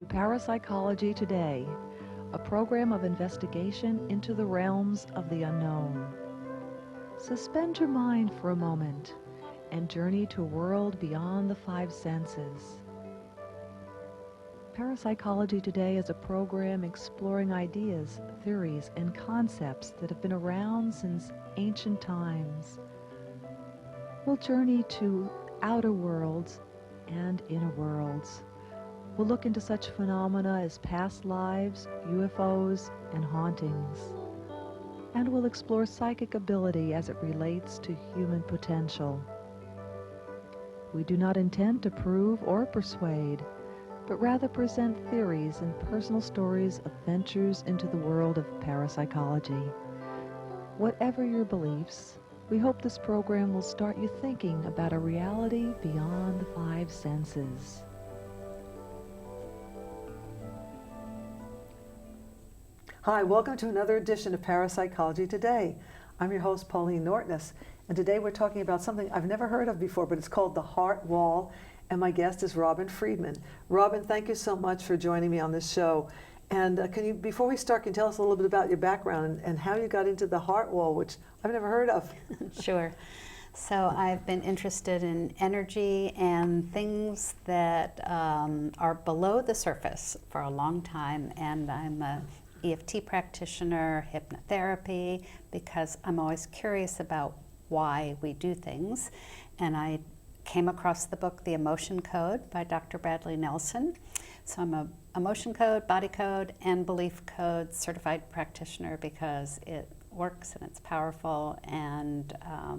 Parapsychology Today, a program of investigation into the realms of the unknown. Suspend your mind for a moment and journey to a world beyond the five senses. Parapsychology Today is a program exploring ideas, theories, and concepts that have been around since ancient times. We'll journey to outer worlds and inner worlds. We'll look into such phenomena as past lives, UFOs, and hauntings. And we'll explore psychic ability as it relates to human potential. We do not intend to prove or persuade, but rather present theories and personal stories of ventures into the world of parapsychology. Whatever your beliefs, we hope this program will start you thinking about a reality beyond the five senses. Hi, welcome to another edition of Parapsychology Today. I'm your host, Pauline Nortness, and today we're talking about something I've never heard of before, but it's called the heart wall, and my guest is Robin Friedman. Robin, thank you so much for joining me on this show. And can you, before we start, can you tell us a little bit about your background and how you got into the heart wall, which I've never heard of? Sure. So I've been interested in energy and things that are below the surface for a long time, and I'm a EFT practitioner, hypnotherapy, because I'm always curious about why we do things. And I came across the book, The Emotion Code by Dr. Bradley Nelson. So I'm a emotion code, body code, and belief code certified practitioner because it works and it's powerful, and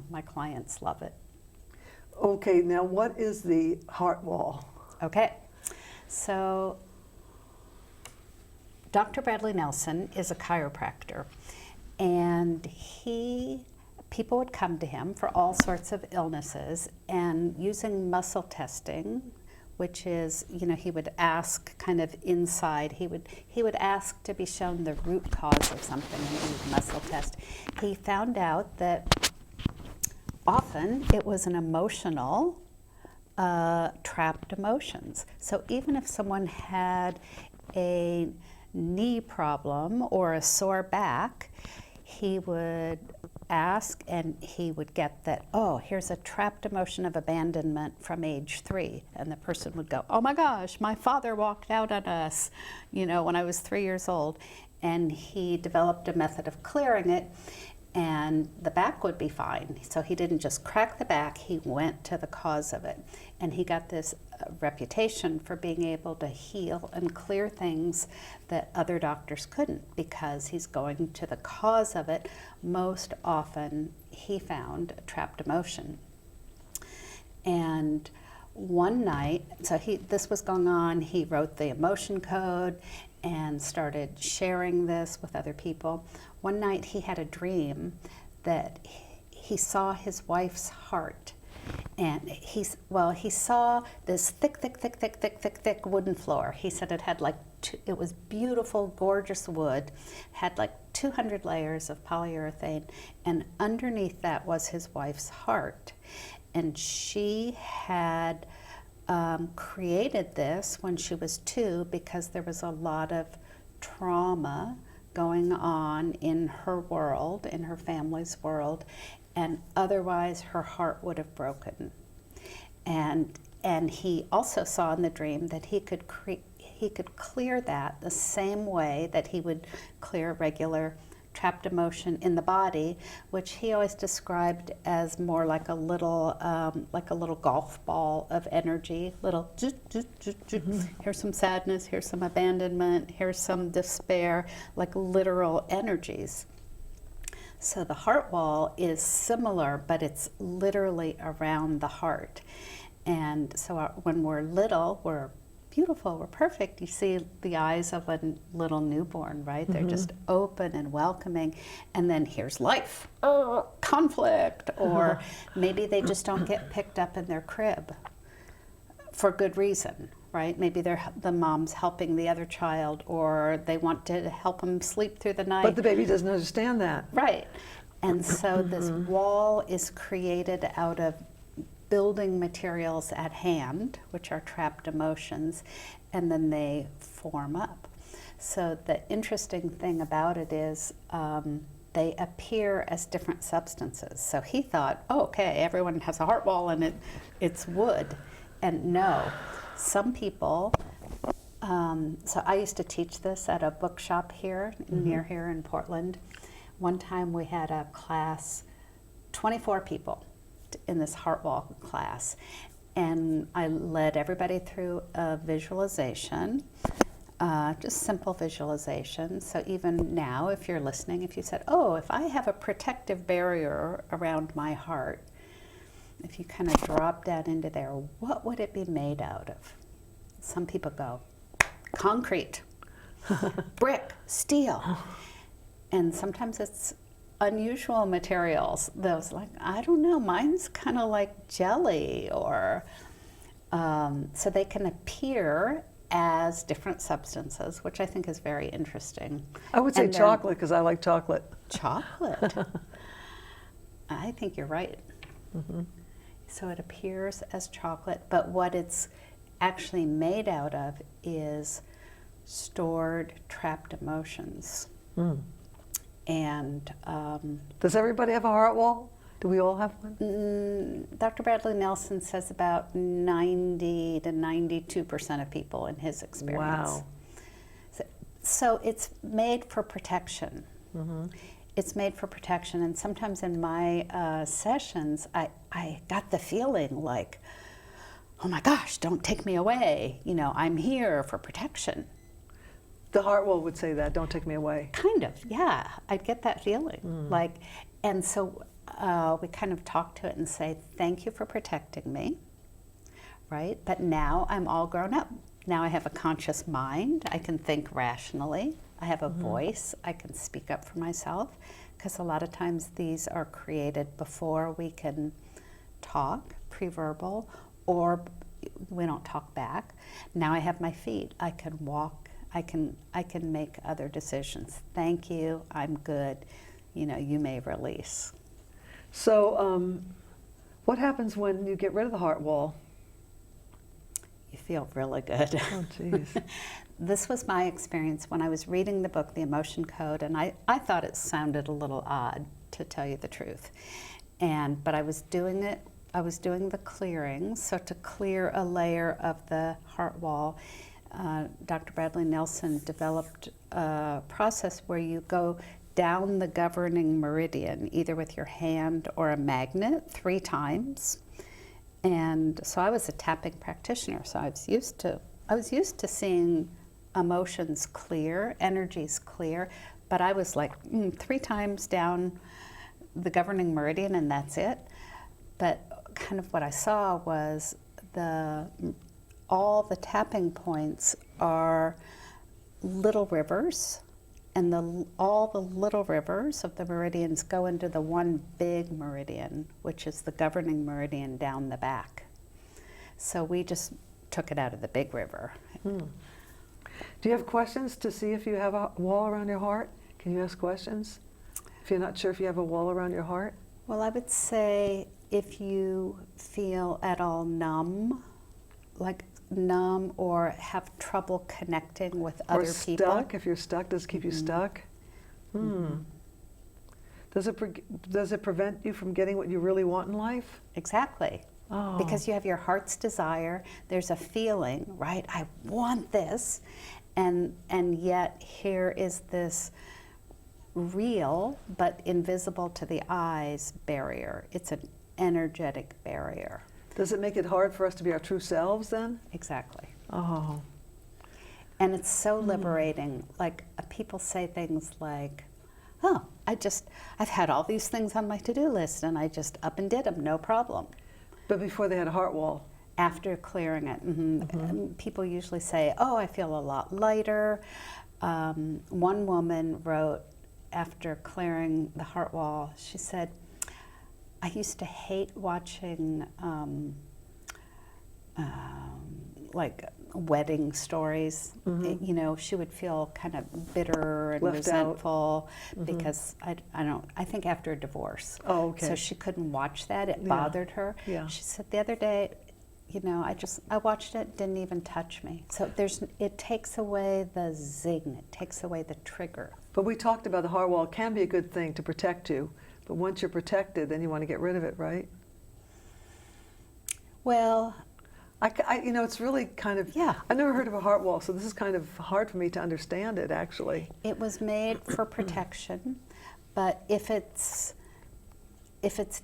my clients love it. Okay, now what is the heart wall? Okay, so Dr. Bradley Nelson is a chiropractor, and people would come to him for all sorts of illnesses, and using muscle testing, which is, he would ask kind of inside, he would ask to be shown the root cause of something and do a muscle test. He found out that often it was an emotional, trapped emotions. So even if someone had a knee problem or a sore back, he would ask and he would get that, oh, here's a trapped emotion of abandonment from age 3. And the person would go, oh my gosh, my father walked out on us, when I was 3 years old. And he developed a method of clearing it, and the back would be fine. So he didn't just crack the back, he went to the cause of it. And he got this reputation for being able to heal and clear things that other doctors couldn't, because he's going to the cause of it. Most often he found a trapped emotion. And one night, this was going on, he wrote the emotion code and started sharing this with other people. One night he had a dream that he saw his wife's heart, and he saw this thick wooden floor. He said it had it was beautiful, gorgeous wood, had 200 layers of polyurethane, and underneath that was his wife's heart. And she had created this when she was 2 because there was a lot of trauma going on in her world, in her family's world, and otherwise her heart would have broken. And he also saw in the dream that he could clear that the same way that he would clear regular trapped emotion in the body, which he always described as more like a little golf ball of energy, little here's some sadness, here's some abandonment, here's some despair, like literal energies. So the heart wall is similar, but it's literally around the heart. And so when we're little, we're beautiful, we're perfect. You see the eyes of a little newborn, right? Mm-hmm. They're just open and welcoming. And then here's life, conflict, or maybe they just don't get picked up in their crib for good reason, right? Maybe the mom's helping the other child, or they want to help them sleep through the night. But the baby doesn't understand that. Right. And so this wall is created out of building materials at hand, which are trapped emotions, and then they form up. So the interesting thing about it is they appear as different substances. So he thought, oh, okay, everyone has a heart wall and it's wood. And no, some people, so I used to teach this at a bookshop here, near here in Portland. One time we had a class, 24 people in this heart wall class. And I led everybody through a visualization, just simple visualization. So even now, if you're listening, if you said, oh, if I have a protective barrier around my heart, if you kind of drop that into there, what would it be made out of? Some people go, concrete, brick, steel. And sometimes it's unusual materials. Those like, I don't know, mine's kind of like jelly, or so they can appear as different substances, which I think is very interesting. I would say chocolate, because I like chocolate. Chocolate. I think you're right. Mm-hmm. So it appears as chocolate, but what it's actually made out of is stored, trapped emotions. Mm. And does everybody have a heart wall? Do we all have one? Dr. Bradley Nelson says about 90 to 92% of people in his experience. Wow. So it's made for protection. Mm-hmm. It's made for protection, and sometimes in my sessions, I got the feeling like, oh my gosh, don't take me away. You know, I'm here for protection. The heart wall would say that, don't take me away. Kind of, yeah. I'd get that feeling. Like, and so we kind of talk to it and say, thank you for protecting me, right? But now I'm all grown up. Now I have a conscious mind. I can think rationally. I have a voice. I can speak up for myself, because a lot of times these are created before we can talk, pre-verbal, or we don't talk back. Now I have my feet. I can walk. I can make other decisions. Thank you. I'm good. You know, you may release. So, what happens when you get rid of the heart wall? You feel really good. Oh, geez. This was my experience when I was reading the book, The Emotion Code, and I thought it sounded a little odd, to tell you the truth. But I was doing it. I was doing the clearing. So to clear a layer of the heart wall, Dr. Bradley Nelson developed a process where you go down the governing meridian, either with your hand or a magnet, 3 times. And so I was a tapping practitioner, so I was used to seeing emotions clear, energies clear, but I was like 3 times down the governing meridian, and that's it. But kind of what I saw was all the tapping points are little rivers, and all the little rivers of the meridians go into the one big meridian, which is the governing meridian down the back. So we just took it out of the big river. Do you have questions to see if you have a wall around your heart? Can you ask questions if you're not sure if you have a wall around your heart? Well, I would say if you feel at all numb, or have trouble connecting with other people. Or stuck, if you're stuck, does it keep you stuck? Does it prevent you from getting what you really want in life? Exactly. Oh. Because you have your heart's desire, there's a feeling, right? I want this, and yet here is this real but invisible to the eyes barrier. It's an energetic barrier. Does it make it hard for us to be our true selves then? Exactly. Oh. And it's so liberating. Like people say things like, oh, I've had all these things on my to-do list and I just up and did them, no problem. But before they had a heart wall? After clearing it. People usually say, oh, I feel a lot lighter. One woman wrote, after clearing the heart wall, she said, I used to hate watching like wedding stories. You know, she would feel kind of bitter and Left resentful because I think after a divorce. Oh, okay. So she couldn't watch that. It Yeah. bothered her. Yeah. She said the other day, you know, I watched it, didn't even touch me. So it takes away the zing, it takes away the trigger. But we talked about the heart wall can be a good thing to protect you, but once you're protected, then you want to get rid of it, right? Well, you know, it's really kind of, Yeah. I've never heard of a heart wall, so this is kind of hard for me to understand it, actually. it was made for protection, but if it's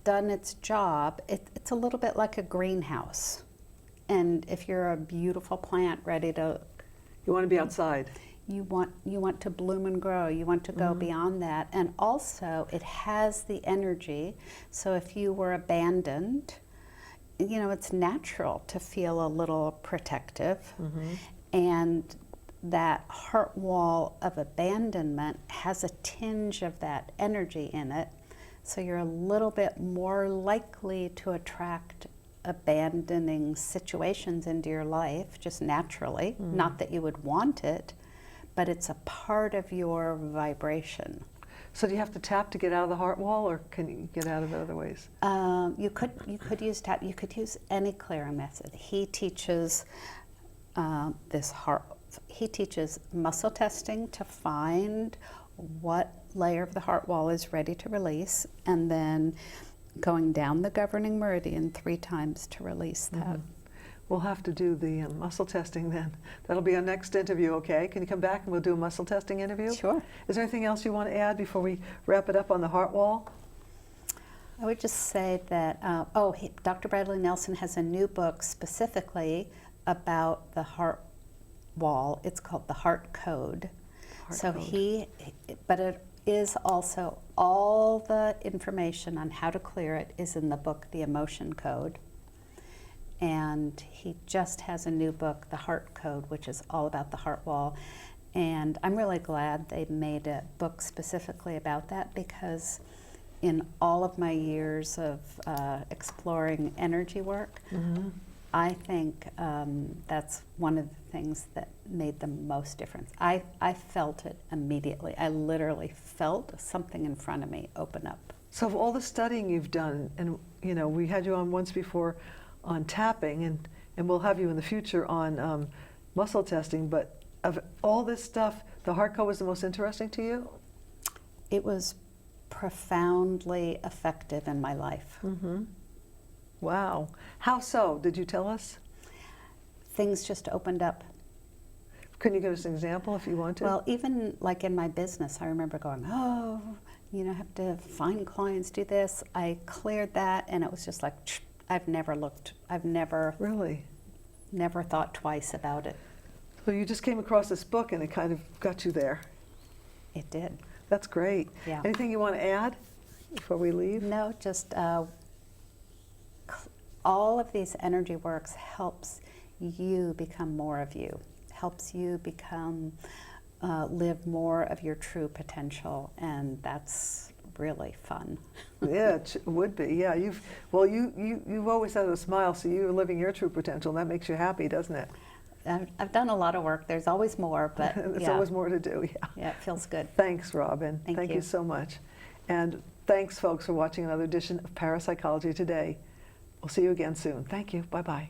done its job, it's a little bit like a greenhouse. And if you're a beautiful plant ready to, You want to be outside. you want to bloom and grow, you want to go beyond that. And also it has the energy, so if you were abandoned, you know, it's natural to feel a little protective. And that heart wall of abandonment has a tinge of that energy in it, so you're a little bit more likely to attract abandoning situations into your life just naturally. Not that you would want it, but it's a part of your vibration. So do you have to tap to get out of the heart wall, or can you get out of it other ways? You could use tap. You could use any clearing method. He teaches He teaches muscle testing to find what layer of the heart wall is ready to release, and then going down the governing meridian 3 times to release that. We'll have to do the muscle testing then. That'll be our next interview, okay? Can you come back and we'll do a muscle testing interview? Sure. Is there anything else you want to add before we wrap it up on the heart wall? I would just say that, Dr. Bradley Nelson has a new book specifically about the heart wall. It's called The Heart Code. But it is also, all the information on how to clear it is in the book, The Emotion Code. And he just has a new book, The Heart Code, which is all about the heart wall. And I'm really glad they made a book specifically about that, because in all of my years of exploring energy work, I think that's one of the things that made the most difference. I felt it immediately. I literally felt something in front of me open up. So of all the studying you've done, and you know, we had you on once before on tapping, and we'll have you in the future on muscle testing, but of all this stuff, the heart code was the most interesting to you? It was profoundly effective in my life. Wow. How so? Did you tell us? Things just opened up. Can you give us an example if you want to? Well, even like in my business, I remember going, I have to find clients, do this. I cleared that, and it was just like, I've never Really? never thought twice about it. So you just came across this book and it kind of got you there. It did. That's great. Yeah. Anything you want to add before we leave? No, just all of these energy works helps you become more of you, helps you become, live more of your true potential, and that's really fun. Yeah, it would be. Yeah, you've always had a smile, so you're living your true potential, and that makes you happy, doesn't it? I've done a lot of work. There's always more, but There's always more to do. Yeah. Yeah, it feels good. Thanks, Robin. Thank you you so much. And thanks, folks, for watching another edition of Parapsychology Today. We'll see you again soon. Thank you. Bye-bye.